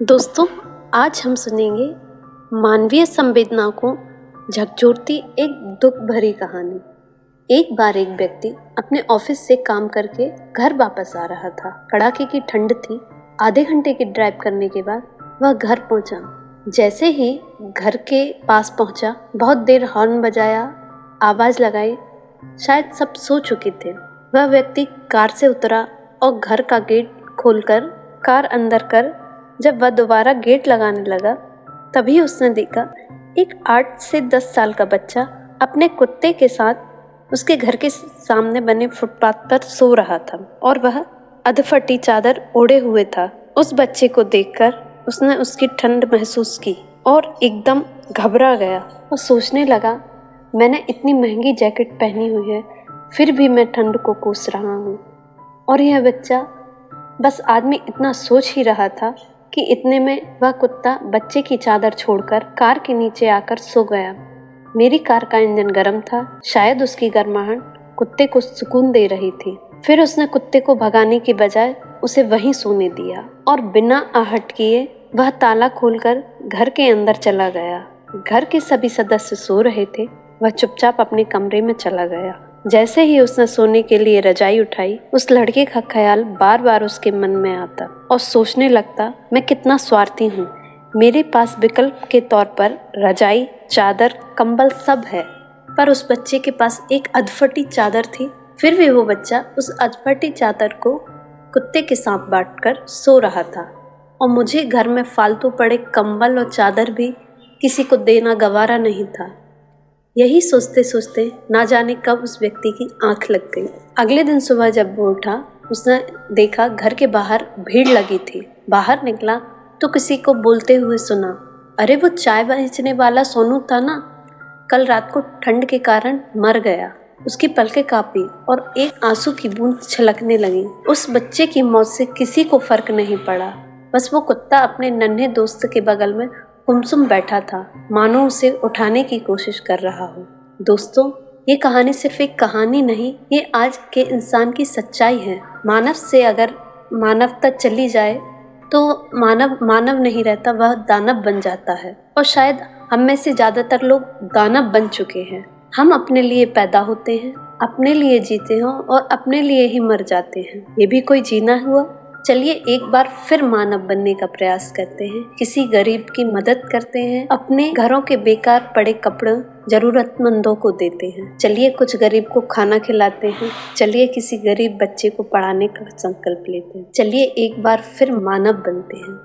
दोस्तों, आज हम सुनेंगे मानवीय संवेदना को झकझोरती एक दुख भरी कहानी। एक बार एक व्यक्ति अपने ऑफिस से काम करके घर वापस आ रहा था। कड़ाके की ठंड थी। आधे घंटे की ड्राइव करने के बाद वह घर पहुंचा। जैसे ही घर के पास पहुंचा, बहुत देर हॉर्न बजाया, आवाज लगाई। शायद सब सो चुके थे। वह व्यक्ति कार से उतरा और घर का गेट खोलकर कार अंदर कर जब वह दोबारा गेट लगाने लगा, तभी उसने देखा एक 8 से 10 साल का बच्चा अपने कुत्ते के साथ उसके घर के सामने बने फुटपाथ पर सो रहा था और वह अधफटी चादर ओढ़े हुए था। उस बच्चे को देखकर उसने उसकी ठंड महसूस की और एकदम घबरा गया और सोचने लगा, मैंने इतनी महंगी जैकेट पहनी हुई है, फिर भी मैं ठंड को कोस रहा हूँ। और यह बच्चा, बस आदमी इतना सोच ही रहा था कि इतने में वह कुत्ता बच्चे की चादर छोड़कर कार के नीचे आकर सो गया। मेरी कार का इंजन गर्म था। शायद उसकी गर्माहट कुत्ते को सुकून दे रही थी। फिर उसने कुत्ते को भगाने की बजाय उसे वहीं सोने दिया और बिना आहट किए वह ताला खोलकर घर के अंदर चला गया। घर के सभी सदस्य सो रहे थे। वह चुपचाप अपने कमरे में चला गया। जैसे ही उसने सोने के लिए रजाई उठाई, उस लड़के का ख्याल बार बार उसके मन में आता और सोचने लगता, मैं कितना स्वार्थी हूँ। मेरे पास विकल्प के तौर पर रजाई, चादर, कंबल सब है, पर उस बच्चे के पास एक अधफटी चादर थी। फिर भी वो बच्चा उस अधफटी चादर को कुत्ते के साथ बांटकर सो रहा था और मुझे घर में फालतू पड़े कंबल और चादर भी किसी को देना गवारा नहीं था। यही सोचते सोचते ना जाने कब उस व्यक्ति की आंख लग गई। अगले दिन सुबह जब वो उठा, उसने देखा घर के बाहर भीड़ लगी थी। बाहर निकला तो किसी को बोलते हुए सुना, अरे वो चाय बेचने वाला सोनू था ना, कल रात को ठंड के कारण मर गया। उसकी पलकें कांपी और एक आंसू की बूंद छलकने लगी। उस बच्चे की मौत से किसी को फर्क नहीं पड़ा। बस वो कुत्ता अपने नन्हे दोस्त के बगल में गुमसुम बैठा था, मानो उसे उठाने की कोशिश कर रहा हो। दोस्तों, ये कहानी सिर्फ एक कहानी नहीं, ये आज के इंसान की सच्चाई है। मानव से अगर मानवता चली जाए तो मानव नहीं रहता, वह दानव बन जाता है। और शायद हम में से ज्यादातर लोग दानव बन चुके हैं। हम अपने लिए पैदा होते हैं, अपने लिए जीते हैं और अपने लिए ही मर जाते हैं। ये भी कोई जीना हुआ? चलिए एक बार फिर मानव बनने का प्रयास करते हैं। किसी गरीब की मदद करते हैं, अपने घरों के बेकार पड़े कपड़े जरूरतमंदों को देते हैं। चलिए कुछ गरीब को खाना खिलाते हैं। चलिए किसी गरीब बच्चे को पढ़ाने का संकल्प लेते हैं। चलिए एक बार फिर मानव बनते हैं।